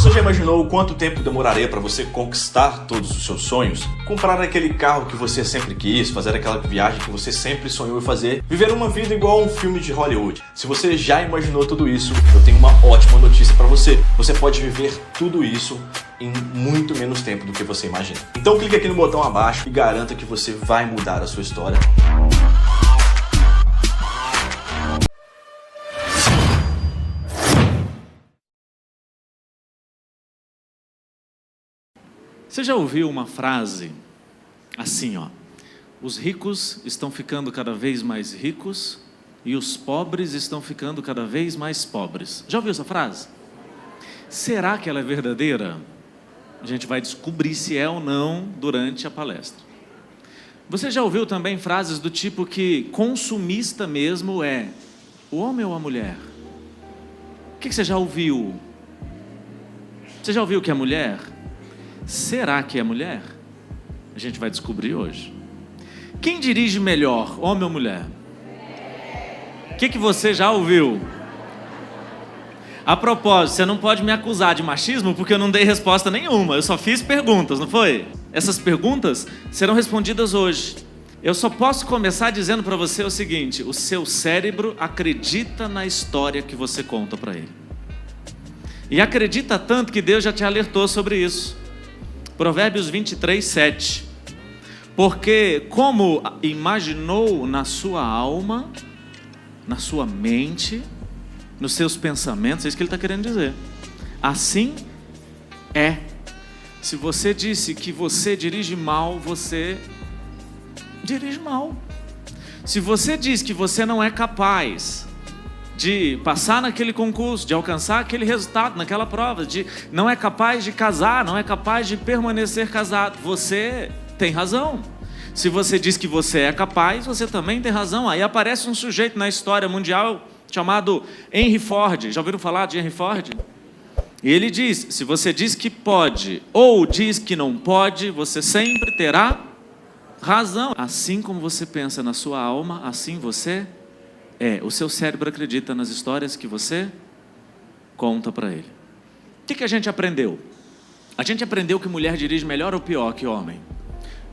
Você já imaginou quanto tempo demoraria para você conquistar todos os seus sonhos? Comprar aquele carro que você sempre quis, fazer aquela viagem que você sempre sonhou em fazer, viver uma vida igual a um filme de Hollywood. Se você já imaginou tudo isso, eu tenho uma ótima notícia para você. Você pode viver tudo isso em muito menos tempo do que você imagina. Então clique aqui no botão abaixo e garanta que você vai mudar a sua história. Você já ouviu uma frase assim, ó: os ricos estão ficando cada vez mais ricos e os pobres estão ficando cada vez mais pobres. Já ouviu essa frase? Será que ela é verdadeira? A gente vai descobrir se é ou não durante a palestra. Você já ouviu também frases do tipo que consumista mesmo é o homem ou a mulher? O que você já ouviu? Você já ouviu que é mulher? Será que é mulher? A gente vai descobrir hoje. Quem dirige melhor, homem ou mulher? O que você já ouviu? A propósito, você não pode me acusar de machismo porque eu não dei resposta nenhuma. Eu só fiz perguntas, não foi? Essas perguntas serão respondidas hoje. Eu só posso começar dizendo para você o seguinte: o seu cérebro acredita na história que você conta para ele. E acredita tanto que Deus já te alertou sobre isso. Provérbios 23, 7. Porque como imaginou na sua alma, na sua mente, nos seus pensamentos, é isso que ele está querendo dizer. Assim é. Se você disse que você dirige mal, você dirige mal. Se você diz que você não é capaz de passar naquele concurso, de alcançar aquele resultado naquela prova, não é capaz de casar, não é capaz de permanecer casado, você tem razão. Se você diz que você é capaz, você também tem razão. Aí aparece um sujeito na história mundial chamado Henry Ford. Já ouviram falar de Henry Ford? E ele diz: se você diz que pode ou diz que não pode, você sempre terá razão. Assim como você pensa na sua alma, assim você é. O seu cérebro acredita nas histórias que você conta para ele. O que a gente aprendeu? A gente aprendeu que mulher dirige melhor ou pior que homem.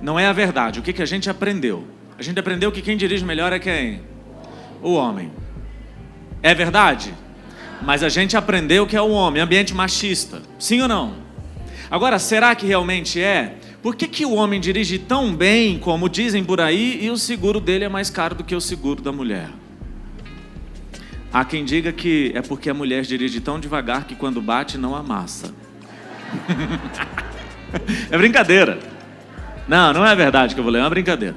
Não é a verdade. O que a gente aprendeu? A gente aprendeu que quem dirige melhor é quem? O homem. É verdade? Mas a gente aprendeu que é o homem, ambiente machista. Sim ou não? Agora, será que realmente é? Por que o homem dirige tão bem, como dizem por aí, e o seguro dele é mais caro do que o seguro da mulher? Há quem diga que é porque a mulher dirige tão devagar que quando bate não amassa. É brincadeira. Não é verdade que eu vou ler, é uma brincadeira.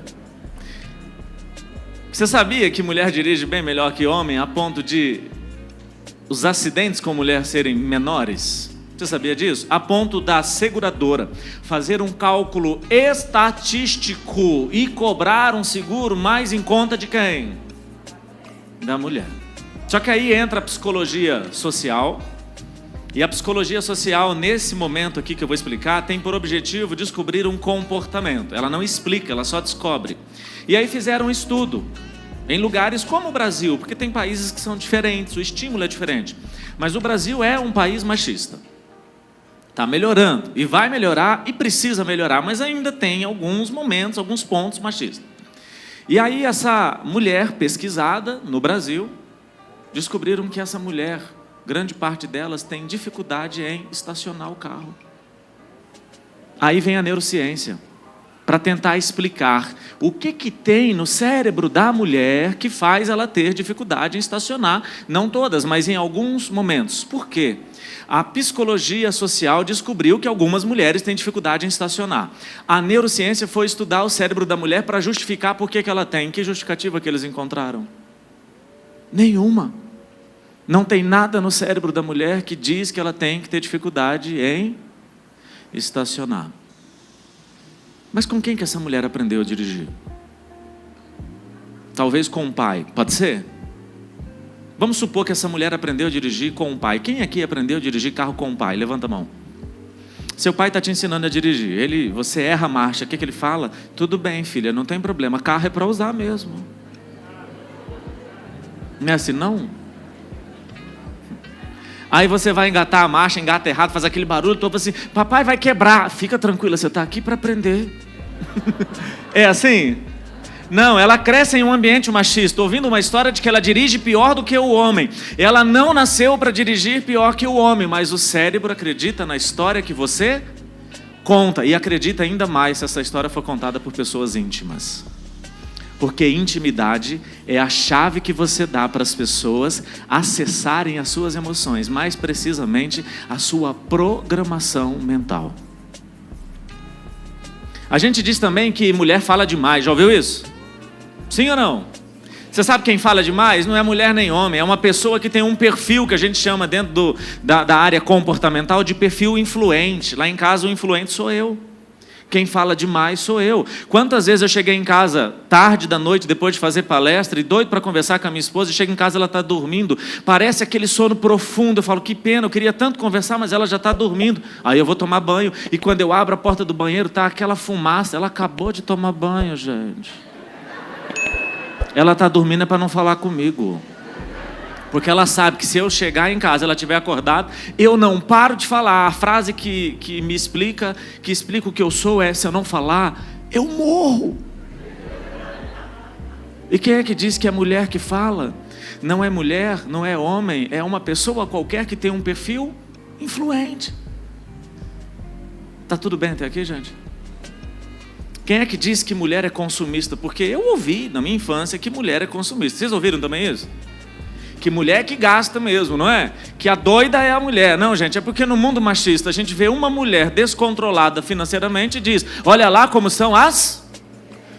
Você sabia que mulher dirige bem melhor que homem a ponto de os acidentes com mulher serem menores? Você sabia disso? A ponto da seguradora fazer um cálculo estatístico e cobrar um seguro mais em conta de quem? Da mulher. Só que aí entra a psicologia social. E a psicologia social, nesse momento aqui que eu vou explicar, tem por objetivo descobrir um comportamento. Ela não explica, ela só descobre. E aí fizeram um estudo em lugares como o Brasil, porque tem países que são diferentes, o estímulo é diferente. Mas o Brasil é um país machista. Está melhorando, e vai melhorar, e precisa melhorar, mas ainda tem alguns momentos, alguns pontos machistas. E aí essa mulher pesquisada no Brasil, descobriram que essa mulher, grande parte delas, tem dificuldade em estacionar o carro. Aí vem a neurociência, para tentar explicar o que tem no cérebro da mulher que faz ela ter dificuldade em estacionar. Não todas, mas em alguns momentos. Por quê? A psicologia social descobriu que algumas mulheres têm dificuldade em estacionar. A neurociência foi estudar o cérebro da mulher para justificar por que ela tem. Que justificativa que eles encontraram? Nenhuma. Não tem nada no cérebro da mulher que diz que ela tem que ter dificuldade em estacionar. Mas com quem que essa mulher aprendeu a dirigir? Talvez com o pai. Pode ser? Vamos supor que essa mulher aprendeu a dirigir com o pai. Quem aqui aprendeu a dirigir carro com o pai? Levanta a mão. Seu pai está te ensinando a dirigir. Você erra a marcha. O que ele fala? Tudo bem, filha, não tem problema. Carro é para usar mesmo. Não é assim, não? Aí você vai engatar a marcha, engata errado, faz aquele barulho, todo assim, papai vai quebrar. Fica tranquila, você está aqui para aprender. É assim? Não, ela cresce em um ambiente machista, ouvindo uma história de que ela dirige pior do que o homem. Ela não nasceu para dirigir pior que o homem, mas o cérebro acredita na história que você conta. E acredita ainda mais se essa história for contada por pessoas íntimas. Porque intimidade é a chave que você dá para as pessoas acessarem as suas emoções, mais precisamente a sua programação mental. A gente diz também que mulher fala demais, já ouviu isso? Sim ou não? Você sabe quem fala demais? Não é mulher nem homem, é uma pessoa que tem um perfil que a gente chama dentro da área comportamental de perfil influente. Lá em casa o influente sou eu. Quem fala demais sou eu. Quantas vezes eu cheguei em casa tarde da noite, depois de fazer palestra, e doido para conversar com a minha esposa, e chego em casa, ela está dormindo, parece aquele sono profundo, eu falo, que pena, eu queria tanto conversar, mas ela já está dormindo. Aí eu vou tomar banho, e quando eu abro a porta do banheiro, está aquela fumaça, ela acabou de tomar banho, gente. Ela está dormindo para não falar comigo. Porque ela sabe que se eu chegar em casa, ela estiver acordada, eu não paro de falar. A frase que me explica, que explica o que eu sou é, se eu não falar, eu morro. E quem é que diz que a mulher que fala não é mulher, não é homem, é uma pessoa qualquer que tem um perfil influente? Tá tudo bem até aqui, gente? Quem é que diz que mulher é consumista? Porque eu ouvi na minha infância que mulher é consumista. Vocês ouviram também isso? Que mulher que gasta mesmo, não é? Que a doida é a mulher. Não, gente, é porque no mundo machista a gente vê uma mulher descontrolada financeiramente e diz, olha lá como são as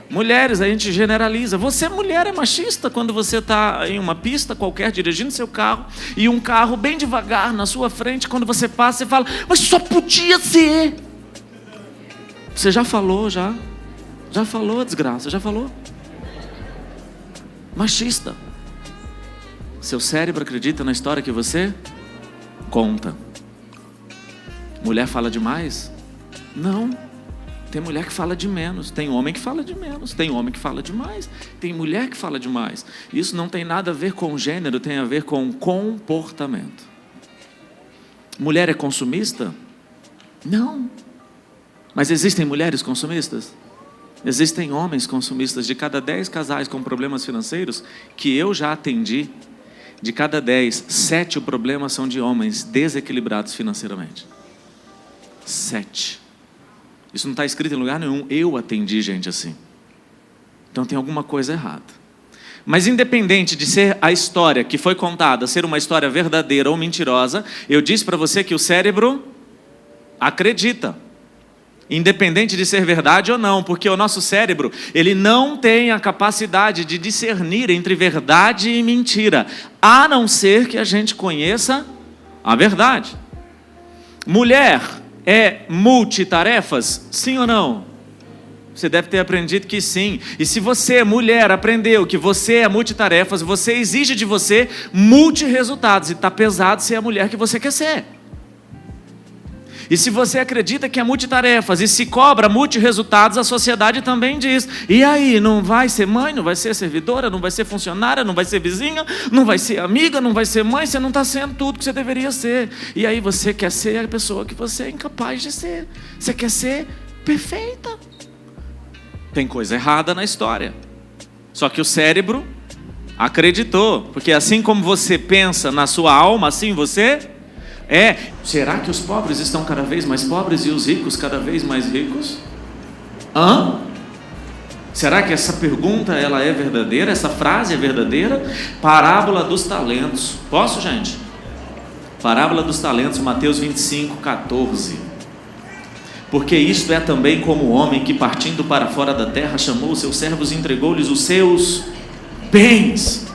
mulheres, a gente generaliza. Você, mulher, é machista quando você está em uma pista qualquer, dirigindo seu carro, e um carro bem devagar na sua frente, quando você passa, você fala, mas só podia ser. Você já falou, já? Já falou, desgraça, já falou? Machista. Seu cérebro acredita na história que você conta. Mulher fala demais? Não. Tem mulher que fala de menos, tem homem que fala de menos, tem homem que fala demais, tem mulher que fala demais. Isso não tem nada a ver com gênero, tem a ver com comportamento. Mulher é consumista? Não. Mas existem mulheres consumistas? Existem homens consumistas. De cada 10 casais com problemas financeiros que eu já atendi, de cada 10, 7 problemas são de homens desequilibrados financeiramente. 7. Isso não está escrito em lugar nenhum. Eu atendi gente assim. Então tem alguma coisa errada. Mas independente de ser a história que foi contada, ser uma história verdadeira ou mentirosa, eu disse para você que o cérebro acredita. Independente de ser verdade ou não, porque o nosso cérebro, ele não tem a capacidade de discernir entre verdade e mentira, a não ser que a gente conheça a verdade. Mulher é multitarefas? Sim ou não? Você deve ter aprendido que sim. E se você, mulher, aprendeu que você é multitarefas, você exige de você multiresultados, e está pesado ser a mulher que você quer ser. E se você acredita que é multitarefas e se cobra multiresultados, a sociedade também diz, e aí, não vai ser mãe, não vai ser servidora, não vai ser funcionária, não vai ser vizinha, não vai ser amiga, não vai ser mãe, você não está sendo tudo que você deveria ser. E aí você quer ser a pessoa que você é incapaz de ser. Você quer ser perfeita. Tem coisa errada na história. Só que o cérebro acreditou, porque assim como você pensa na sua alma, assim você é. Será que os pobres estão cada vez mais pobres e os ricos cada vez mais ricos? Será que essa pergunta ela é verdadeira? Essa frase é verdadeira? Parábola dos talentos. Posso, gente? Parábola dos talentos, Mateus 25, 14. Porque isto é também como o homem que partindo para fora da terra chamou os seus servos e entregou-lhes os seus bens.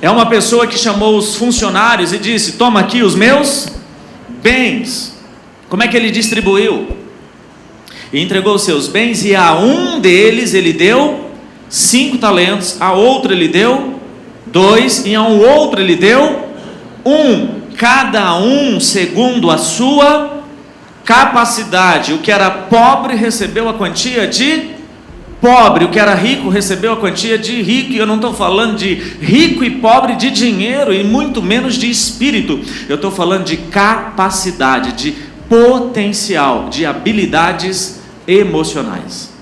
É uma pessoa que chamou os funcionários e disse, toma aqui os meus bens. Como é que ele distribuiu? E entregou os seus bens, e a um deles ele deu 5 talentos, a outro ele deu 2, e a um outro ele deu 1, cada um segundo a sua capacidade. O que era pobre recebeu a quantia de Pobre, o que era rico, recebeu a quantia de rico. E eu não estou falando de rico e pobre de dinheiro, e muito menos de espírito. Eu estou falando de capacidade, de potencial, de habilidades emocionais.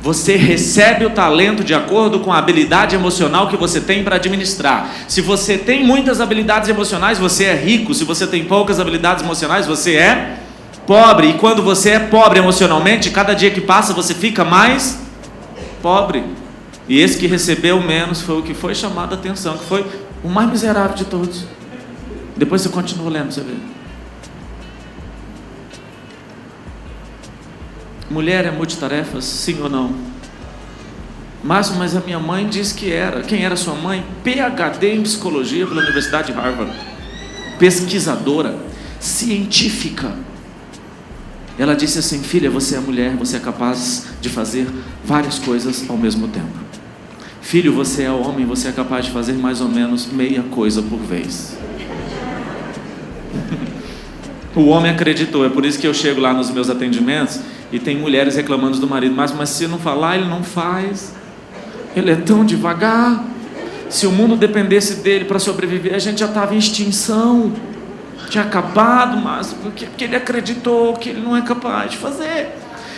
Você recebe o talento de acordo com a habilidade emocional que você tem para administrar. Se você tem muitas habilidades emocionais, você é rico. Se você tem poucas habilidades emocionais, você é pobre. E quando você é pobre emocionalmente, cada dia que passa você fica mais pobre. E esse que recebeu menos foi o que foi chamado a atenção, que foi o mais miserável de todos. Depois você continua lendo, você vê. Mulher é multitarefas, sim ou não? Márcio, mas a minha mãe disse que era. Quem era sua mãe? PhD em psicologia pela Universidade de Harvard. Pesquisadora, científica. Ela disse assim: filha, você é mulher, você é capaz de fazer várias coisas ao mesmo tempo. Filho, você é homem, você é capaz de fazer mais ou menos meia coisa por vez. O homem acreditou, é por isso que eu chego lá nos meus atendimentos e tem mulheres reclamando do marido: mas se não falar, ele não faz, ele é tão devagar. Se o mundo dependesse dele para sobreviver, a gente já estava em extinção, tinha acabado, mas porque ele acreditou que ele não é capaz de fazer.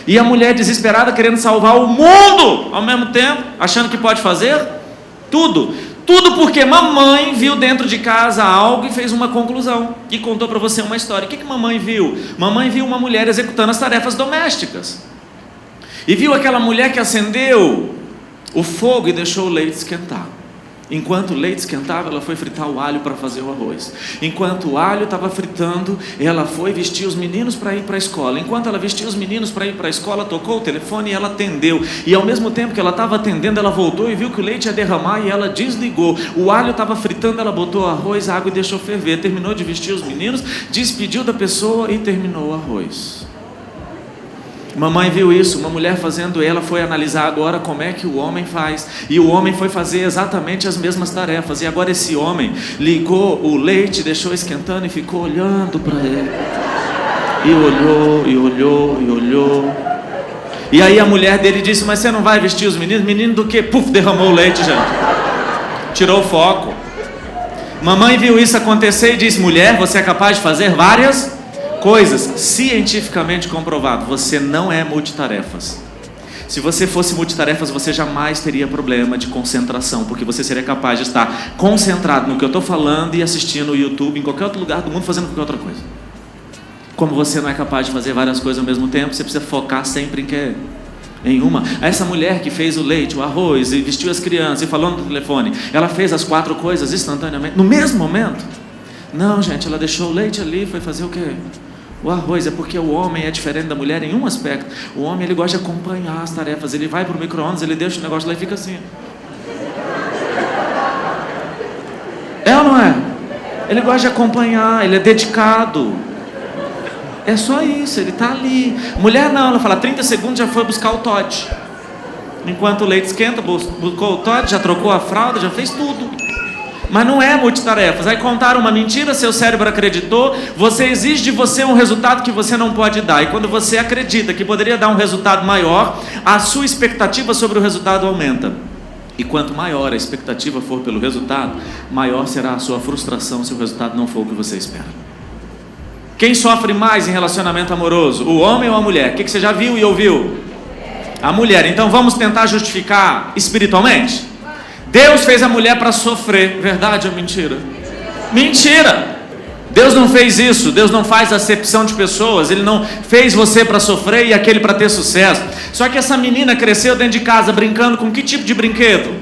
E a mulher desesperada querendo salvar o mundo ao mesmo tempo, achando que pode fazer tudo. Tudo porque mamãe viu dentro de casa algo e fez uma conclusão. E contou para você uma história. O que mamãe viu? Mamãe viu uma mulher executando as tarefas domésticas. E viu aquela mulher que acendeu o fogo e deixou o leite esquentar. Enquanto o leite esquentava, ela foi fritar o alho para fazer o arroz. Enquanto o alho estava fritando, ela foi vestir os meninos para ir para a escola. Enquanto ela vestia os meninos para ir para a escola, tocou o telefone e ela atendeu. E ao mesmo tempo que ela estava atendendo, ela voltou e viu que o leite ia derramar e ela desligou. O alho estava fritando, ela botou arroz, água e deixou ferver. Terminou de vestir os meninos, despediu da pessoa e terminou o arroz. Mamãe viu isso, uma mulher fazendo, ela foi analisar agora como é que o homem faz. E o homem foi fazer exatamente as mesmas tarefas. E agora esse homem ligou o leite, deixou esquentando e ficou olhando para ele. E olhou, e olhou, e olhou. E aí a mulher dele disse: mas você não vai vestir os meninos? Menino do quê? Puf, derramou o leite, gente. Tirou o foco. Mamãe viu isso acontecer e disse: mulher, você é capaz de fazer várias coisas, cientificamente comprovado. Você não é multitarefas. Se você fosse multitarefas, você jamais teria problema de concentração, porque você seria capaz de estar concentrado no que eu estou falando e assistindo o YouTube em qualquer outro lugar do mundo, fazendo qualquer outra coisa. Como você não é capaz de fazer várias coisas ao mesmo tempo, você precisa focar sempre em uma. Essa mulher que fez o leite, o arroz, e vestiu as crianças e falou no telefone, ela fez as 4 coisas instantaneamente, no mesmo momento? Não, gente, ela deixou o leite ali, foi fazer o quê? O arroz. É porque o homem é diferente da mulher em um aspecto. O homem, ele gosta de acompanhar as tarefas. Ele vai para o micro-ondas, ele deixa o negócio lá e fica assim. É ou não é? Ele gosta de acompanhar, ele é dedicado. É só isso, ele está ali. Mulher não, ela fala 30 segundos, já foi buscar o Todd. Enquanto o leite esquenta, buscou o Todd, já trocou a fralda, já fez tudo. Mas não é multitarefas. Aí contaram uma mentira, seu cérebro acreditou. Você exige de você um resultado que você não pode dar. E quando você acredita que poderia dar um resultado maior, a sua expectativa sobre o resultado aumenta. E quanto maior a expectativa for pelo resultado, maior será a sua frustração se o resultado não for o que você espera. Quem sofre mais em relacionamento amoroso? O homem ou a mulher? O que você já viu e ouviu? A mulher. Então vamos tentar justificar espiritualmente? Deus fez a mulher para sofrer. Verdade ou mentira? Mentira! Deus não fez isso. Deus não faz acepção de pessoas. Ele não fez você para sofrer e aquele para ter sucesso. Só que essa menina cresceu dentro de casa brincando com que tipo de brinquedo?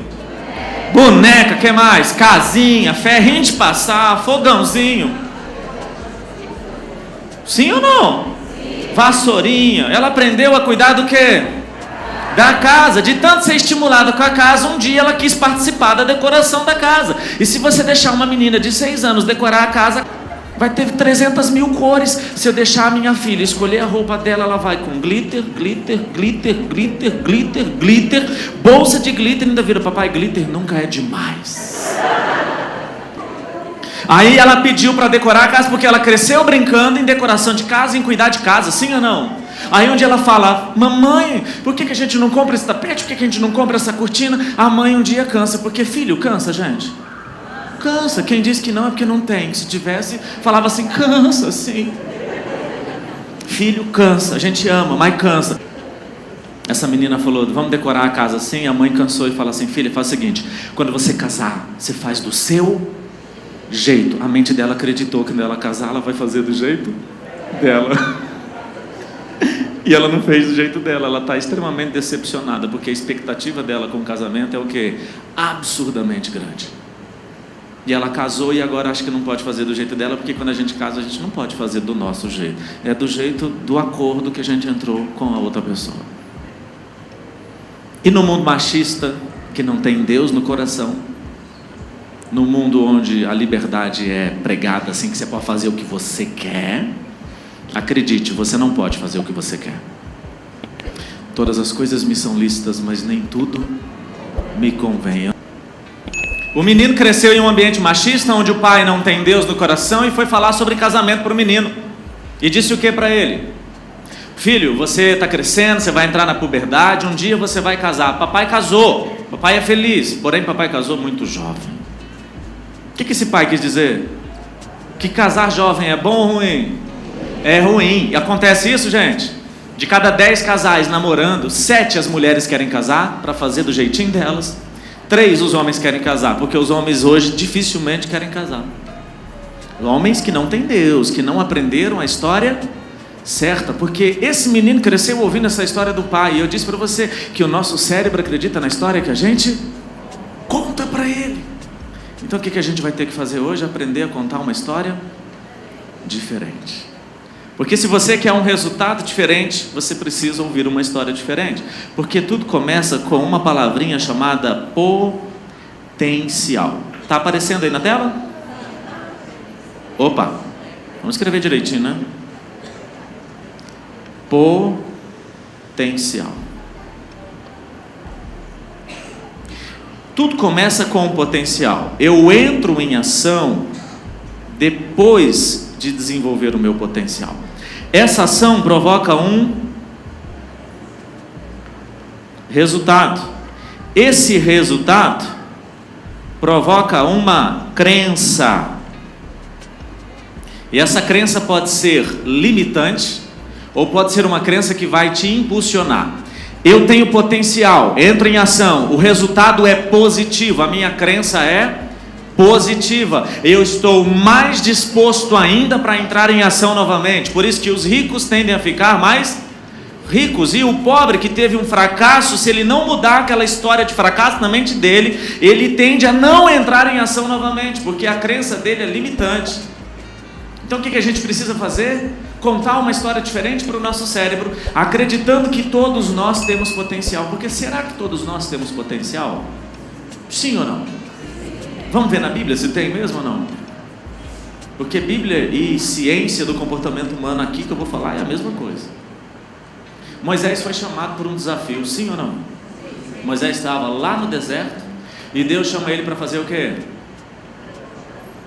Boneca, que mais? Casinha, ferrinho de passar, fogãozinho. Sim ou não? Vassourinha. Ela aprendeu a cuidar do quê? Da casa. De tanto ser estimulada com a casa, um dia ela quis participar da decoração da casa. E se você deixar uma menina de 6 anos decorar a casa, vai ter 300 mil cores. Se eu deixar a minha filha escolher a roupa dela, ela vai com glitter, glitter, glitter, glitter, glitter, glitter, bolsa de glitter, ainda vira: papai, glitter nunca é demais. Aí ela pediu para decorar a casa porque ela cresceu brincando em decoração de casa, em cuidar de casa, sim ou não? Aí um dia ela fala: mamãe, por que a gente não compra esse tapete? Por que a gente não compra essa cortina? A mãe um dia cansa, porque filho cansa, gente. Cansa. Quem diz que não é porque não tem. Se tivesse, falava assim: cansa, sim. Filho cansa, a gente ama, mas cansa. Essa menina falou: vamos decorar a casa assim. A mãe cansou e fala assim: filha, faz o seguinte, quando você casar, você faz do seu jeito. A mente dela acreditou que quando ela casar, ela vai fazer do jeito dela. E ela não fez do jeito dela. Ela está extremamente decepcionada, porque a expectativa dela com o casamento é o quê? Absurdamente grande. E ela casou e agora acha que não pode fazer do jeito dela, porque quando a gente casa, a gente não pode fazer do nosso jeito. É do jeito do acordo que a gente entrou com a outra pessoa. E no mundo machista, que não tem Deus no coração, no mundo onde a liberdade é pregada assim, que você pode fazer o que você quer, acredite, você não pode fazer o que você quer. Todas as coisas me são lícitas, mas nem tudo me convém. O menino cresceu em um ambiente machista, onde o pai não tem Deus no coração, e foi falar sobre casamento para o menino. E disse o que para ele? Filho, você está crescendo, você vai entrar na puberdade, um dia você vai casar. Papai casou, papai é feliz, porém papai casou muito jovem. O que esse pai quis dizer? Que casar jovem é bom ou ruim? É ruim. E acontece isso, gente? De cada 10 casais namorando, 7 as mulheres querem casar para fazer do jeitinho delas. 3 os homens querem casar, porque os homens hoje dificilmente querem casar. Homens que não têm Deus, que não aprenderam a história certa, porque esse menino cresceu ouvindo essa história do pai. E eu disse para você que o nosso cérebro acredita na história que a gente conta para ele. Então o que a gente vai ter que fazer hoje? Aprender a contar uma história diferente. Porque se você quer um resultado diferente, você precisa ouvir uma história diferente. Porque tudo começa com uma palavrinha chamada potencial. Está aparecendo aí na tela? Opa, vamos escrever direitinho, né? Potencial. Tudo começa com o potencial. Eu entro em ação depois de desenvolver o meu potencial. Essa ação provoca um resultado. Esse resultado provoca uma crença. E essa crença pode ser limitante ou pode ser uma crença que vai te impulsionar. Eu tenho potencial, entro em ação, o resultado é positivo, a minha crença é positiva, eu estou mais disposto ainda para entrar em ação novamente. Por isso que os ricos tendem a ficar mais ricos, e o pobre que teve um fracasso, se ele não mudar aquela história de fracasso na mente dele, ele tende a não entrar em ação novamente, porque a crença dele é limitante. Então o que a gente precisa fazer? Contar uma história diferente para o nosso cérebro, acreditando que todos nós temos potencial. Porque será que todos nós temos potencial? Sim ou não? Vamos ver na Bíblia se tem mesmo ou não? Porque Bíblia e ciência do comportamento humano aqui que eu vou falar é a mesma coisa. Moisés foi chamado por um desafio, sim ou não? Moisés estava lá no deserto e Deus chama ele para fazer o quê?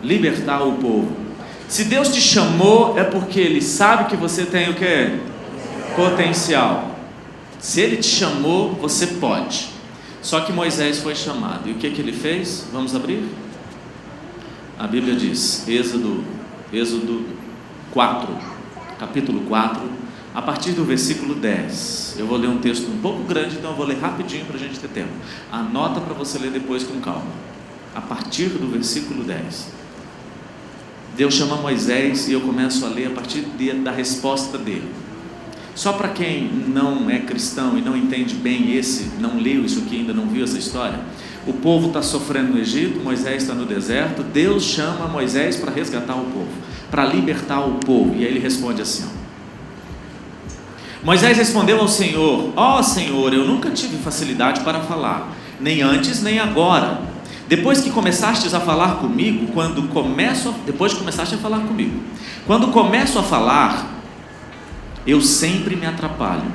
Libertar o povo. Se Deus te chamou, é porque Ele sabe que você tem o quê? Potencial. Se Ele te chamou, você pode. Só que Moisés foi chamado. E o que Ele fez? Vamos abrir? A Bíblia diz, Êxodo 4, capítulo 4, a partir do versículo 10. Eu vou ler um texto um pouco grande, então eu vou ler rapidinho para a gente ter tempo. Anota para você ler depois com calma. A partir do versículo 10. Deus chama Moisés e eu começo a ler a partir da resposta dele. Só para quem não é cristão e não entende bem não leu isso aqui, ainda não viu essa história. O povo está sofrendo no Egito, Moisés está no deserto, Deus chama Moisés para resgatar o povo, para libertar o povo, e aí ele responde assim, Moisés respondeu ao Senhor, ó Senhor, eu nunca tive facilidade para falar, nem antes nem agora. Depois que começastes a falar comigo, quando começo a falar, eu sempre me atrapalho.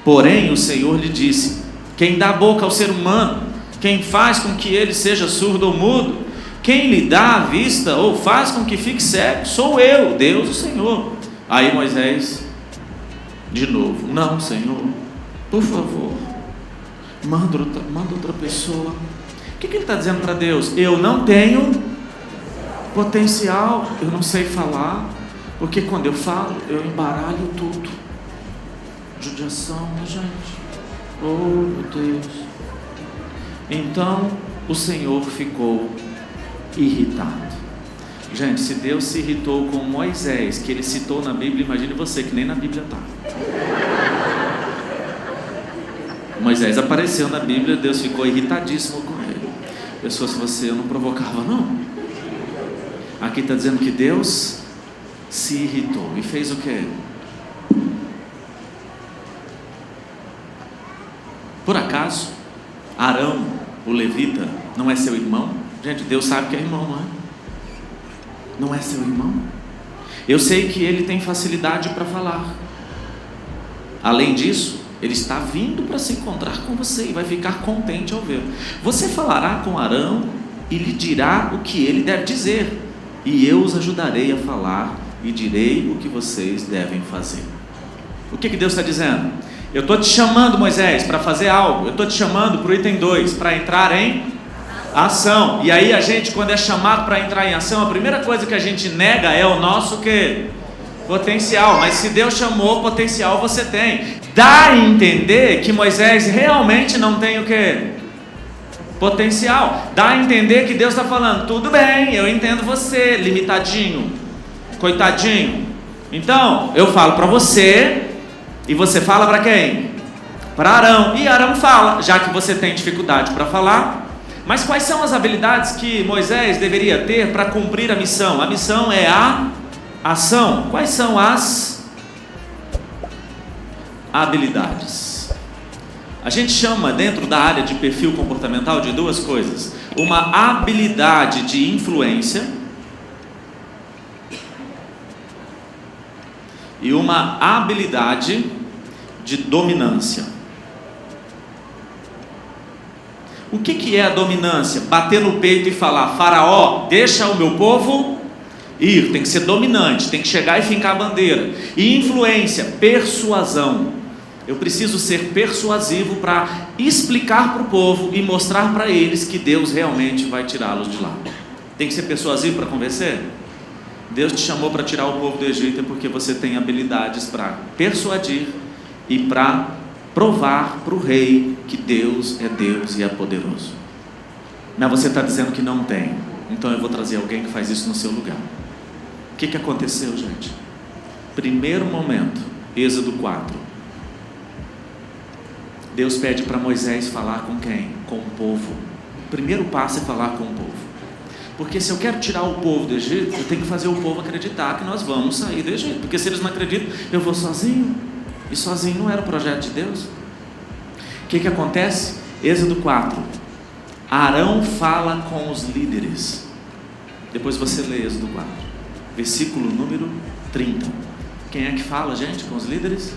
Porém, o Senhor lhe disse: quem dá boca ao ser humano, quem faz com que ele seja surdo ou mudo, quem lhe dá a vista ou faz com que fique cego, sou eu, Deus, o Senhor. Aí Moisés De novo, não, Senhor, por favor, manda outra pessoa. O que ele está dizendo para Deus? Eu não tenho potencial, eu não sei falar, porque quando eu falo, eu embaralho tudo. Judiação, gente. Oh, meu Deus. Então, o Senhor ficou irritado. Gente, se Deus se irritou com Moisés, que ele citou na Bíblia, imagine você, que nem na Bíblia está. Moisés apareceu na Bíblia, Deus ficou irritadíssimo com ele. Eu, se fosse você, eu não provocava, não. Aqui está dizendo que Deus se irritou e fez o quê? Por acaso, Arão, o levita, não é seu irmão? Gente, Deus sabe que é irmão, não é? Não é seu irmão? Eu sei que ele tem facilidade para falar. Além disso, ele está vindo para se encontrar com você e vai ficar contente ao ver. Você falará com Arão e lhe dirá o que ele deve dizer, e eu os ajudarei a falar e direi o que vocês devem fazer. O que Deus está dizendo? Eu estou te chamando, Moisés, para fazer algo. Eu estou te chamando para o item 2, para entrar em ação. E aí a gente, quando é chamado para entrar em ação, a primeira coisa que a gente nega é o nosso quê? Potencial. Mas se Deus chamou, potencial você tem. Dá a entender que Moisés realmente não tem o quê? Potencial. Dá a entender que Deus está falando, tudo bem, eu entendo você, limitadinho, coitadinho. Então, eu falo para você, e você fala para quem? Para Arão. E Arão fala, já que você tem dificuldade para falar. Mas quais são as habilidades que Moisés deveria ter para cumprir a missão? A missão é a ação. Quais são as habilidades? A gente chama dentro da área de perfil comportamental de duas coisas: uma habilidade de influência e uma habilidade de dominância. O que é a dominância? Bater no peito e falar, Faraó, deixa o meu povo ir. Tem que ser dominante, tem que chegar e fincar a bandeira. E influência, persuasão. Eu preciso ser persuasivo para explicar para o povo e mostrar para eles que Deus realmente vai tirá-los de lá. Tem que ser persuasivo para convencer? Deus te chamou para tirar o povo do Egito porque você tem habilidades para persuadir e para provar para o rei que Deus é Deus e é poderoso. Mas você está dizendo que não tem. Então eu vou trazer alguém que faz isso no seu lugar. O que aconteceu, gente? Primeiro momento, Êxodo 4. Deus pede para Moisés falar com quem? Com o povo. O primeiro passo é falar com o povo. Porque se eu quero tirar o povo do Egito, eu tenho que fazer o povo acreditar que nós vamos sair do Egito. Porque se eles não acreditam, eu vou sozinho. E sozinho não era o projeto de Deus. O que acontece? Êxodo 4. Arão fala com os líderes. Depois você lê Êxodo 4. Versículo número 30. Quem é que fala, gente, com os líderes?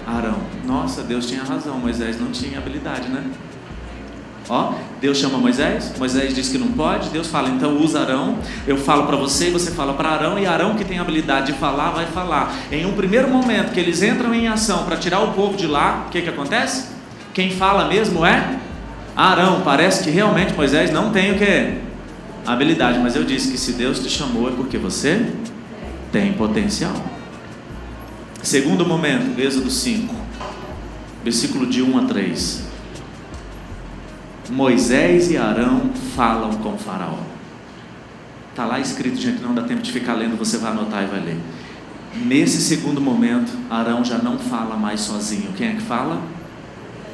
Arão. Nossa, Deus tinha razão, Moisés não tinha habilidade, né? Ó, Deus chama Moisés, Moisés diz que não pode, Deus fala, então usa Arão, eu falo para você e você fala para Arão, e Arão, que tem a habilidade de falar, vai falar. Em um primeiro momento que eles entram em ação para tirar o povo de lá, o que acontece? Quem fala mesmo é Arão. Parece que realmente Moisés não tem o que? Habilidade, mas eu disse que se Deus te chamou é porque você tem potencial. Segundo momento, Êxodo 5, versículo de 1 a 3. Moisés e Arão falam com Faraó. Está lá escrito, gente, não dá tempo de ficar lendo, você vai anotar e vai ler. Nesse segundo momento, Arão já não fala mais sozinho. Quem é que fala?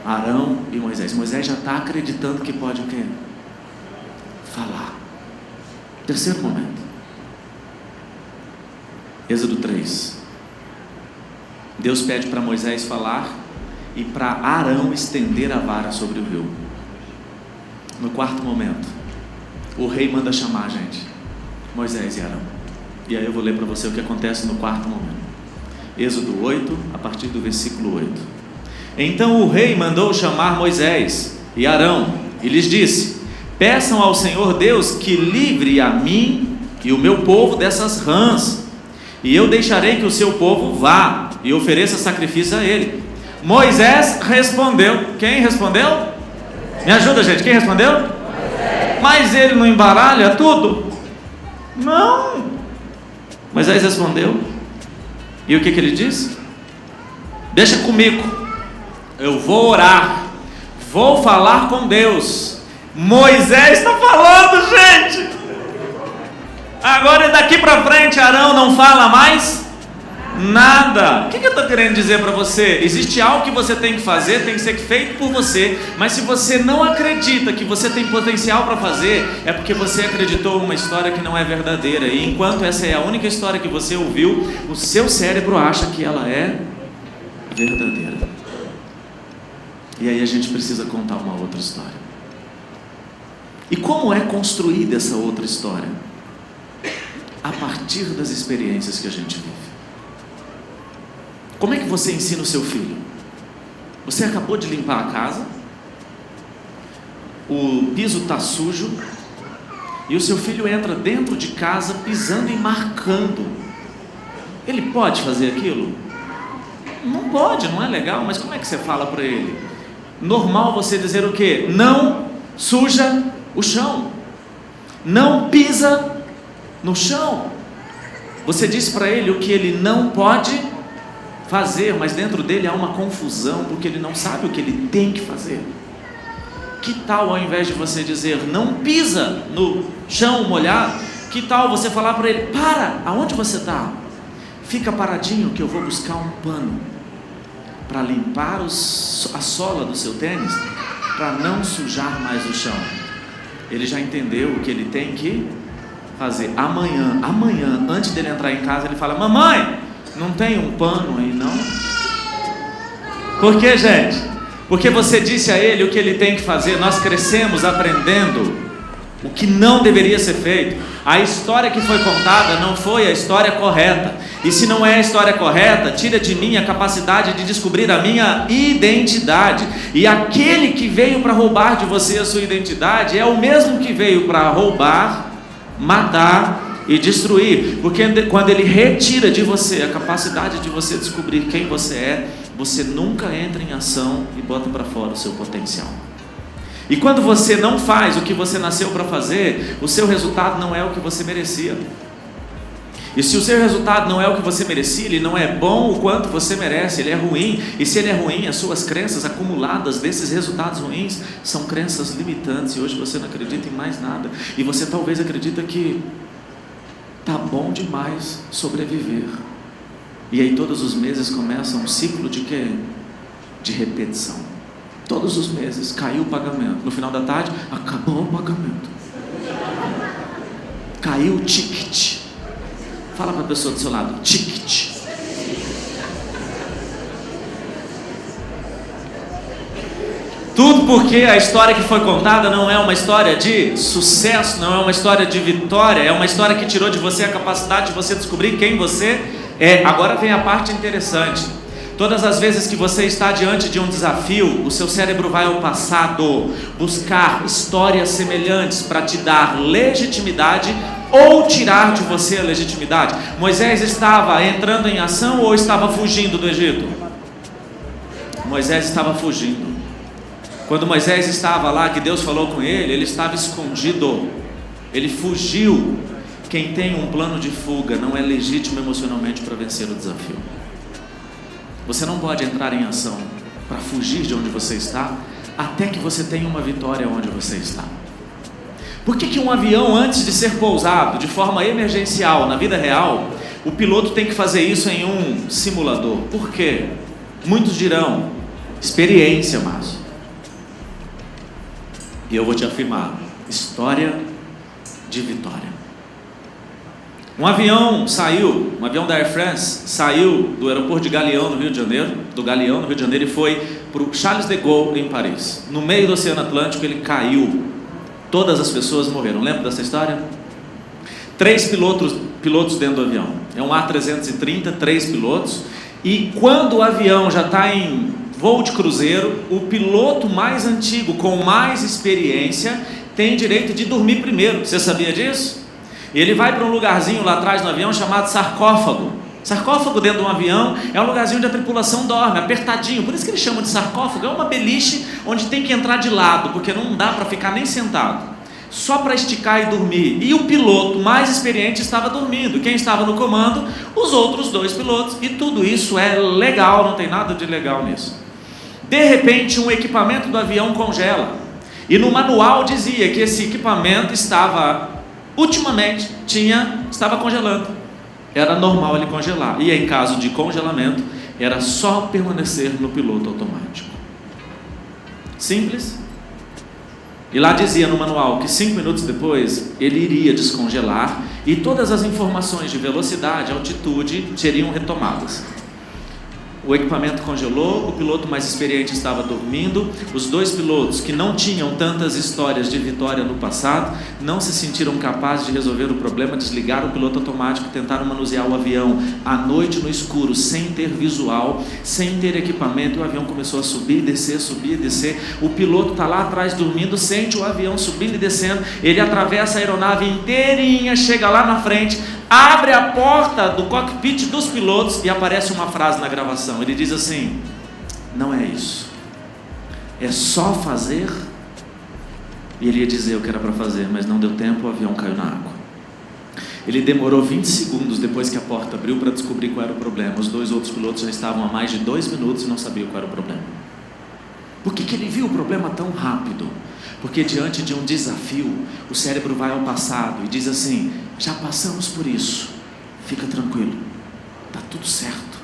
Arão e Moisés. Moisés já está acreditando que pode o quê? Falar. Terceiro momento, Êxodo 3. Deus pede para Moisés falar e para Arão estender a vara sobre o rio. No quarto momento, o rei manda chamar, gente, Moisés e Arão. E aí eu vou ler para você o que acontece no quarto momento. Êxodo 8, a partir do versículo 8. Então o rei mandou chamar Moisés e Arão e lhes disse: peçam ao Senhor Deus que livre a mim e o meu povo dessas rãs, e eu deixarei que o seu povo vá. e ofereça sacrifício a ele. Moisés respondeu. Quem respondeu? Me ajuda, gente, quem respondeu? Moisés. Mas ele não embaralha tudo? Não. Moisés respondeu. E o que ele disse? Deixa comigo, eu vou orar, vou falar com Deus. Moisés está falando, gente. Agora daqui para frente Arão não fala mais nada. O que eu estou querendo dizer para você? Existe algo que você tem que fazer, tem que ser feito por você. Mas se você não acredita que você tem potencial para fazer, é porque você acreditou em uma história que não é verdadeira. E enquanto essa é a única história que você ouviu, o seu cérebro acha que ela é verdadeira. E aí a gente precisa contar uma outra história. E como é construída essa outra história? A partir das experiências que a gente vive. Como é que você ensina o seu filho? Você acabou de limpar a casa, o piso está sujo, e o seu filho entra dentro de casa pisando e marcando. Ele pode fazer aquilo? Não pode, não é legal, mas como é que você fala para ele? Normal você dizer o quê? Não suja o chão, não pisa no chão. Você diz para ele o que ele não pode fazer, mas dentro dele há uma confusão, porque ele não sabe o que ele tem que fazer. Que tal, ao invés de você dizer não pisa no chão molhado, que tal você falar para ele: para, aonde você está? Fica paradinho que eu vou buscar um pano para limpar a sola do seu tênis, para não sujar mais o chão. Ele já entendeu o que ele tem que fazer. Amanhã, antes dele entrar em casa, ele fala: mamãe, não tem um pano aí não? Por que, gente? Porque você disse a ele o que ele tem que fazer. Nós crescemos aprendendo o que não deveria ser feito. A história que foi contada não foi a história correta. E se não é a história correta, tira de mim a capacidade de descobrir a minha identidade. E aquele que veio para roubar de você a sua identidade é o mesmo que veio para roubar, matar e destruir. Porque quando ele retira de você a capacidade de você descobrir quem você é, você nunca entra em ação e bota para fora o seu potencial. E quando você não faz o que você nasceu para fazer, o seu resultado não é o que você merecia. E se o seu resultado não é o que você merecia, ele não é bom o quanto você merece, ele é ruim. E se ele é ruim, as suas crenças acumuladas desses resultados ruins são crenças limitantes. E hoje você não acredita em mais nada. E você talvez acredita que tá bom demais sobreviver. E aí todos os meses começa um ciclo de quê? De repetição. Todos os meses caiu o pagamento. No final da tarde, acabou o pagamento. Caiu o ticket. Fala para a pessoa do seu lado: ticket. Tudo porque a história que foi contada não é uma história de sucesso, não é uma história de vitória, é uma história que tirou de você a capacidade de você descobrir quem você é. Agora vem a parte interessante. Todas as vezes que você está diante de um desafio, o seu cérebro vai ao passado buscar histórias semelhantes para te dar legitimidade ou tirar de você a legitimidade. Moisés estava entrando em ação ou estava fugindo do Egito? Moisés estava fugindo. Quando Moisés estava lá, que Deus falou com ele, ele estava escondido, ele fugiu. Quem tem um plano de fuga não é legítimo emocionalmente para vencer o desafio. Você não pode entrar em ação para fugir de onde você está, até que você tenha uma vitória onde você está. Por que um avião, antes de ser pousado de forma emergencial na vida real, o piloto tem que fazer isso em um simulador? Por quê? Muitos dirão: experiência, Márcio. E eu vou te afirmar: história de vitória. Um avião da Air France saiu do aeroporto de Galeão, no Rio de Janeiro, e foi para o Charles de Gaulle, em Paris. No meio do Oceano Atlântico, ele caiu. Todas as pessoas morreram. Lembra dessa história? 3 pilotos dentro do avião. É um A330, 3 pilotos. E quando o avião já está em voo de cruzeiro, o piloto mais antigo, com mais experiência, tem direito de dormir primeiro. Você sabia disso? E ele vai para um lugarzinho lá atrás no avião chamado sarcófago. Sarcófago dentro de um avião é um lugarzinho onde a tripulação dorme, apertadinho. Por isso que eles chamam de sarcófago. É uma beliche onde tem que entrar de lado, porque não dá para ficar nem sentado. Só para esticar e dormir. E o piloto mais experiente estava dormindo. Quem estava no comando? Os outros 2 pilotos. E tudo isso é legal, não tem nada de ilegal nisso. De repente, um equipamento do avião congela. E no manual dizia que esse equipamento estava congelando. Era normal ele congelar. E em caso de congelamento, era só permanecer no piloto automático. Simples. E lá dizia no manual que 5 minutos depois ele iria descongelar e todas as informações de velocidade, altitude seriam retomadas. O equipamento congelou, o piloto mais experiente estava dormindo, os 2 pilotos que não tinham tantas histórias de vitória no passado, não se sentiram capazes de resolver o problema, desligaram o piloto automático, tentaram manusear o avião à noite no escuro, sem ter visual, sem ter equipamento, e o avião começou a subir e descer, o piloto está lá atrás dormindo, sente o avião subindo e descendo, ele atravessa a aeronave inteirinha, chega lá na frente, abre a porta do cockpit dos pilotos e aparece uma frase na gravação. Ele diz assim: não é isso, é só fazer. E ele ia dizer o que era para fazer, mas não deu tempo, o avião caiu na água. Ele demorou 20 segundos depois que a porta abriu para descobrir qual era o problema. Os 2 outros pilotos já estavam há mais de 2 minutos e não sabiam qual era o problema. Por que ele viu o problema tão rápido? Porque diante de um desafio, o cérebro vai ao passado e diz assim: já passamos por isso, fica tranquilo, está tudo certo,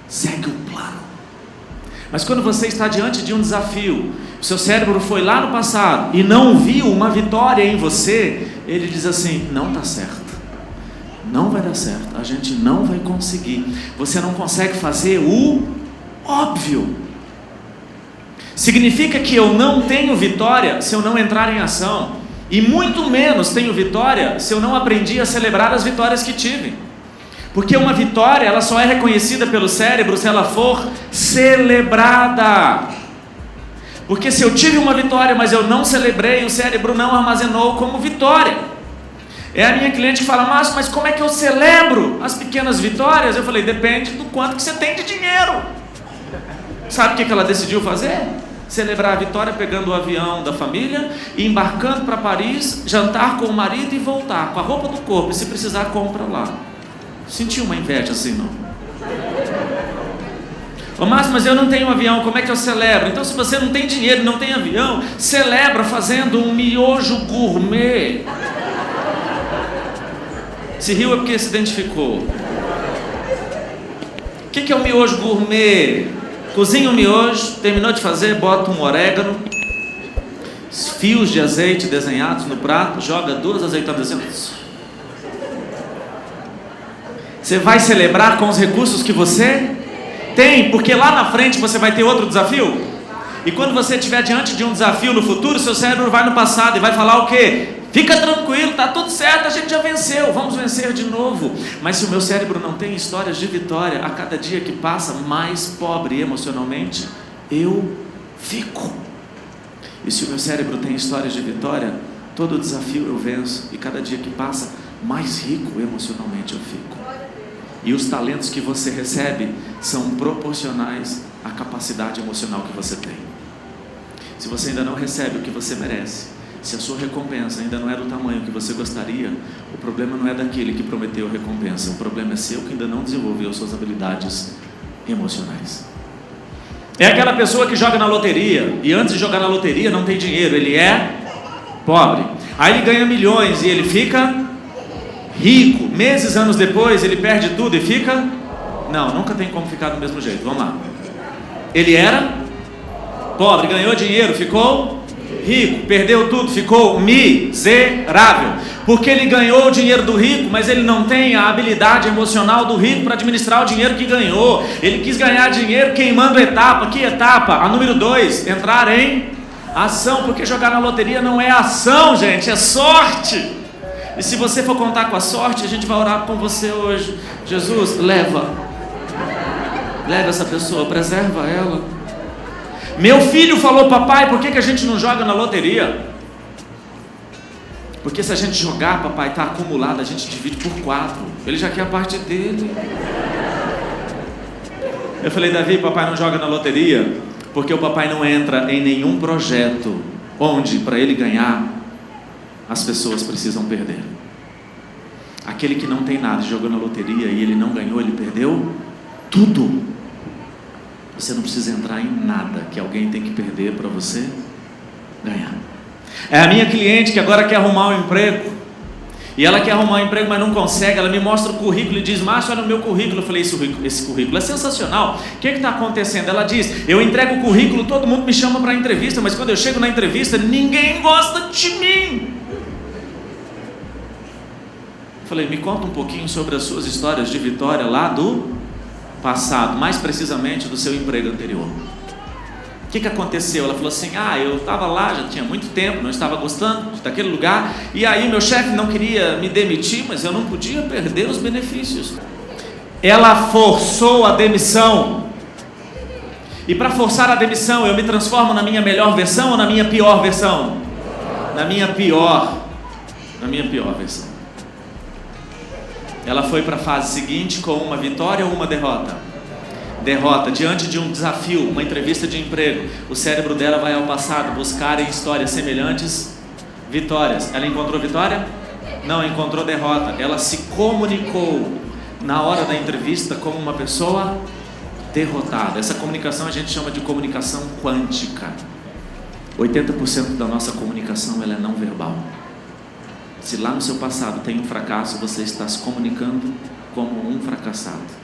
segue o plano. Mas quando você está diante de um desafio, o seu cérebro foi lá no passado e não viu uma vitória em você, ele diz assim: não está certo, não vai dar certo, a gente não vai conseguir, você não consegue fazer o óbvio. Significa que eu não tenho vitória se eu não entrar em ação, e muito menos tenho vitória se eu não aprendi a celebrar as vitórias que tive. Porque uma vitória, ela só é reconhecida pelo cérebro se ela for celebrada. Porque se eu tive uma vitória, mas eu não celebrei, o cérebro não armazenou como vitória. É a minha cliente que fala: mas como é que eu celebro as pequenas vitórias? Eu falei: depende do quanto que você tem de dinheiro. Sabe o que ela decidiu fazer? Celebrar a vitória pegando o avião da família e embarcando para Paris, jantar com o marido e voltar com a roupa do corpo, e se precisar compra lá. Sentiu uma inveja assim, não? Ô Márcio, mas eu não tenho avião, como é que eu celebro? Então, se você não tem dinheiro e não tem avião, celebra fazendo um miojo gourmet. Se riu é porque se identificou. O que é o miojo gourmet? Cozinha o miojo, terminou de fazer, bota um orégano, fios de azeite desenhados no prato, joga 2 azeitonas assim. Você vai celebrar com os recursos que você tem, porque lá na frente você vai ter outro desafio. E quando você estiver diante de um desafio no futuro, seu cérebro vai no passado e vai falar o quê? Fica tranquilo, está tudo certo, a gente já venceu, vamos vencer de novo. Mas se o meu cérebro não tem histórias de vitória, a cada dia que passa, mais pobre emocionalmente eu fico. E se o meu cérebro tem histórias de vitória, todo desafio eu venço, e cada dia que passa, mais rico emocionalmente eu fico. E os talentos que você recebe são proporcionais à capacidade emocional que você tem. Se você ainda não recebe o que você merece, se a sua recompensa ainda não é do tamanho que você gostaria, o problema não é daquele que prometeu a recompensa, o problema é seu que ainda não desenvolveu suas habilidades emocionais. É aquela pessoa que joga na loteria, e antes de jogar na loteria não tem dinheiro, ele é pobre. Aí ele ganha milhões e ele fica rico. Meses, anos depois, ele perde tudo e fica... Não, nunca tem como ficar do mesmo jeito, vamos lá. Ele era pobre, ganhou dinheiro, ficou rico, perdeu tudo, ficou miserável, porque ele ganhou o dinheiro do rico, mas ele não tem a habilidade emocional do rico para administrar o dinheiro que ganhou. Ele quis ganhar dinheiro queimando etapa. Que etapa? A número 2, entrar em ação, porque jogar na loteria não é ação, gente, é sorte. E se você for contar com a sorte, a gente vai orar com você hoje. Jesus, leva essa pessoa, preserva ela. Meu filho falou: papai, por que a gente não joga na loteria? Porque se a gente jogar, papai, está acumulado, a gente divide por 4. Ele já quer a parte dele. Eu falei, Davi, papai não joga na loteria, porque o papai não entra em nenhum projeto onde, para ele ganhar, as pessoas precisam perder. Aquele que não tem nada, jogou na loteria e ele não ganhou, ele perdeu tudo. Você não precisa entrar em nada que alguém tem que perder para você ganhar. É a minha cliente que agora quer arrumar um emprego. E ela quer arrumar um emprego, mas não consegue. Ela me mostra o currículo e diz, Márcio, olha o meu currículo. Eu falei, esse currículo é sensacional. O que está acontecendo? Ela diz, eu entrego o currículo, todo mundo me chama para entrevista, mas quando eu chego na entrevista, ninguém gosta de mim. Eu falei, me conta um pouquinho sobre as suas histórias de vitória lá do passado, mais precisamente do seu emprego anterior. O que aconteceu? Ela falou assim, eu estava lá, já tinha muito tempo, não estava gostando daquele lugar, e aí meu chefe não queria me demitir, mas eu não podia perder os benefícios. Ela forçou a demissão, e para forçar a demissão, eu me transformo na minha melhor versão ou na minha pior versão? Na minha pior versão. Ela foi para a fase seguinte com uma vitória ou uma derrota? Derrota, diante de um desafio, uma entrevista de emprego, o cérebro dela vai ao passado buscar em histórias semelhantes vitórias. Ela encontrou vitória? Não, encontrou derrota. Ela se comunicou na hora da entrevista como uma pessoa derrotada. Essa comunicação a gente chama de comunicação quântica. 80% da nossa comunicação ela é não verbal. Se lá no seu passado tem um fracasso, você está se comunicando como um fracassado.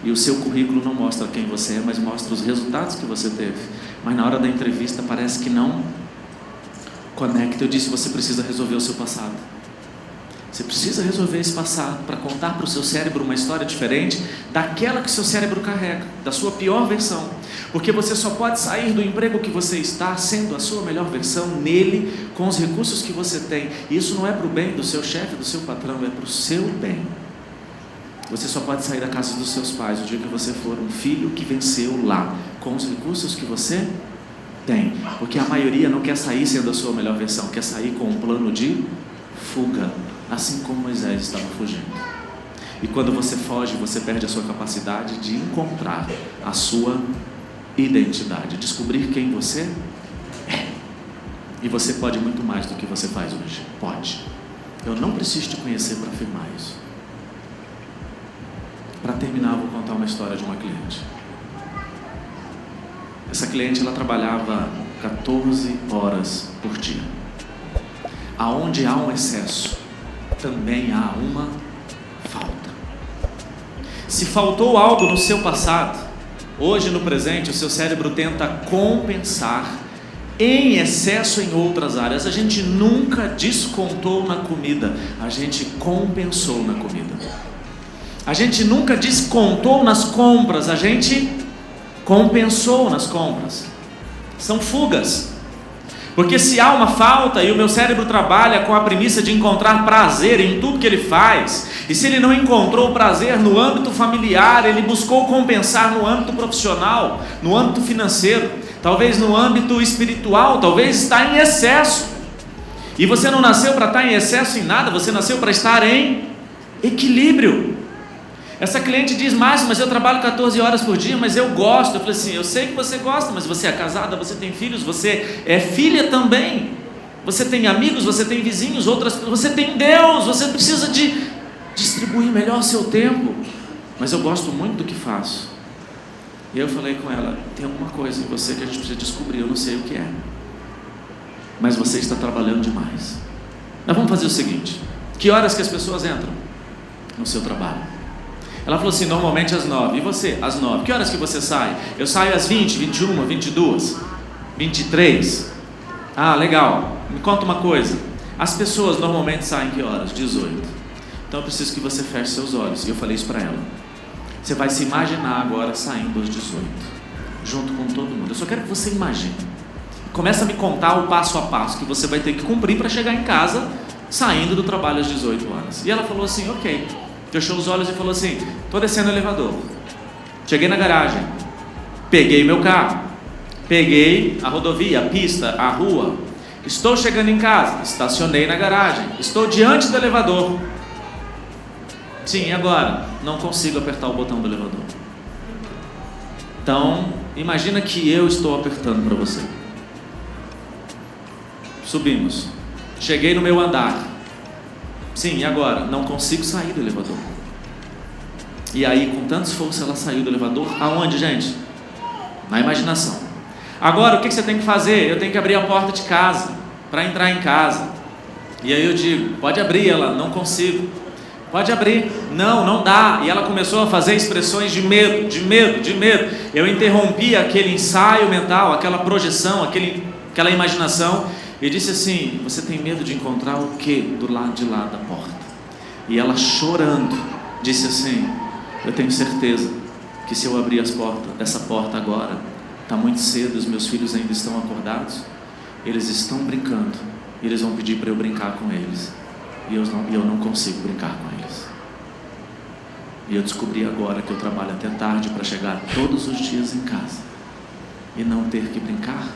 E o seu currículo não mostra quem você é, mas mostra os resultados que você teve. Mas na hora da entrevista parece que não conecta. Eu disse, você precisa resolver o seu passado. Você precisa resolver esse passado para contar para o seu cérebro uma história diferente daquela que o seu cérebro carrega, da sua pior versão. Porque você só pode sair do emprego que você está sendo a sua melhor versão nele, com os recursos que você tem. E isso não é para o bem do seu chefe, do seu patrão, é para o seu bem. Você só pode sair da casa dos seus pais o dia que você for um filho que venceu lá, com os recursos que você tem. Porque a maioria não quer sair sendo a sua melhor versão, quer sair com um plano de fuga, assim como Moisés estava fugindo. E quando você foge, você perde a sua capacidade de encontrar a sua identidade, descobrir quem você é. E você pode muito mais do que você faz hoje. Pode. Eu não preciso te conhecer para afirmar isso. Para terminar, vou contar uma história de uma cliente. Essa cliente, ela trabalhava 14 horas por dia. Aonde há um excesso, também há uma falta. Se faltou algo no seu passado, hoje no presente, o seu cérebro tenta compensar em excesso em outras áreas. A gente nunca descontou na comida, a gente compensou na comida. A gente nunca descontou nas compras, a gente compensou nas compras. São fugas. Porque se há uma falta e o meu cérebro trabalha com a premissa de encontrar prazer em tudo que ele faz, e se ele não encontrou prazer no âmbito familiar, ele buscou compensar no âmbito profissional, no âmbito financeiro, talvez no âmbito espiritual, talvez está em excesso. E você não nasceu para estar em excesso em nada, você nasceu para estar em equilíbrio. Essa cliente diz, Márcio, mas eu trabalho 14 horas por dia, mas eu gosto. Eu falei assim, eu sei que você gosta, mas você é casada, você tem filhos, você é filha também. Você tem amigos, você tem vizinhos, você tem Deus, você precisa de distribuir melhor o seu tempo. Mas eu gosto muito do que faço. E eu falei com ela, tem alguma coisa em você que a gente precisa descobrir, eu não sei o que é. Mas você está trabalhando demais. Nós vamos fazer o seguinte, que horas que as pessoas entram no seu trabalho? Ela falou assim, normalmente às 9. E você? Às 9. Que horas que você sai? Eu saio às 20, 21, 22, 23. Ah, legal. Me conta uma coisa. As pessoas normalmente saem que horas? 18. Então eu preciso que você feche seus olhos. E eu falei isso para ela. Você vai se imaginar agora saindo às 18, junto com todo mundo. Eu só quero que você imagine. Começa a me contar o passo a passo que você vai ter que cumprir para chegar em casa, saindo do trabalho às 18 horas. E ela falou assim, ok. Fechou os olhos e falou assim, estou descendo o elevador. Cheguei na garagem. Peguei meu carro. Peguei a rodovia, a pista, a rua. Estou chegando em casa. Estacionei na garagem. Estou diante do elevador. Sim, e agora? Não consigo apertar o botão do elevador. Então, imagina que eu estou apertando para você. Subimos. Cheguei no meu andar. Sim, e agora? Não consigo sair do elevador. E aí, com tanto esforço, ela saiu do elevador. Aonde, gente? Na imaginação. Agora, o que você tem que fazer? Eu tenho que abrir a porta de casa, para entrar em casa. E aí eu digo, pode abrir. Ela, não consigo. Pode abrir. Não, não dá. E ela começou a fazer expressões de medo, de medo, de medo. Eu interrompi aquele ensaio mental, aquela projeção, aquela imaginação, e disse assim: você tem medo de encontrar o quê do lado de lá da porta? E ela, chorando, disse assim: eu tenho certeza que se eu abrir essa porta agora, está muito cedo, os meus filhos ainda estão acordados, eles estão brincando, e eles vão pedir para eu brincar com eles, e eu não consigo brincar com eles. E eu descobri agora que eu trabalho até tarde para chegar todos os dias em casa e não ter que brincar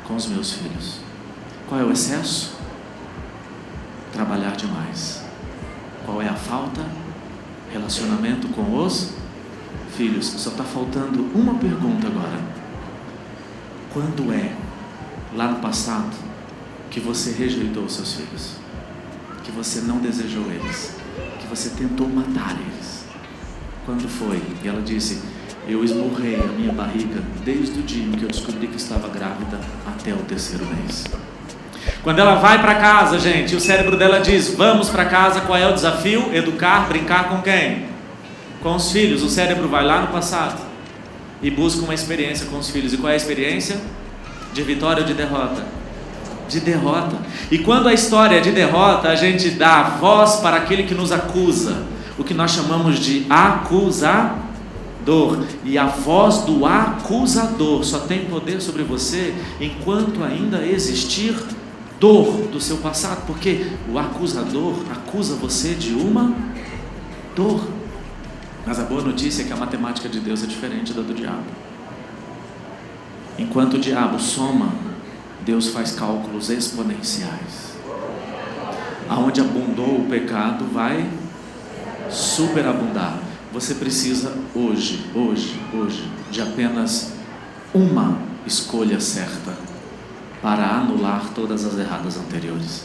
com os meus filhos. Qual é o excesso? Trabalhar demais. Qual é a falta? Relacionamento com os filhos. Só está faltando uma pergunta agora. Quando é, lá no passado, que você rejeitou os seus filhos? Que você não desejou eles? Que você tentou matar eles? Quando foi? E ela disse: eu esmurrei a minha barriga desde o dia em que eu descobri que estava grávida até o 3º mês. Quando ela vai para casa, gente, o cérebro dela diz: vamos para casa, qual é o desafio? Educar, brincar com quem? Com os filhos. O cérebro vai lá no passado e busca uma experiência com os filhos. E qual é a experiência? De vitória ou de derrota? De derrota. E quando a história é de derrota, a gente dá voz para aquele que nos acusa, o que nós chamamos de acusador. E a voz do acusador só tem poder sobre você enquanto ainda existir dor do seu passado, porque o acusador acusa você de uma dor. Mas a boa notícia é que a matemática de Deus é diferente da do diabo. Enquanto o diabo soma, Deus faz cálculos exponenciais. Aonde abundou o pecado, vai superabundar. Você precisa hoje, de apenas uma escolha certa para anular todas as erradas anteriores.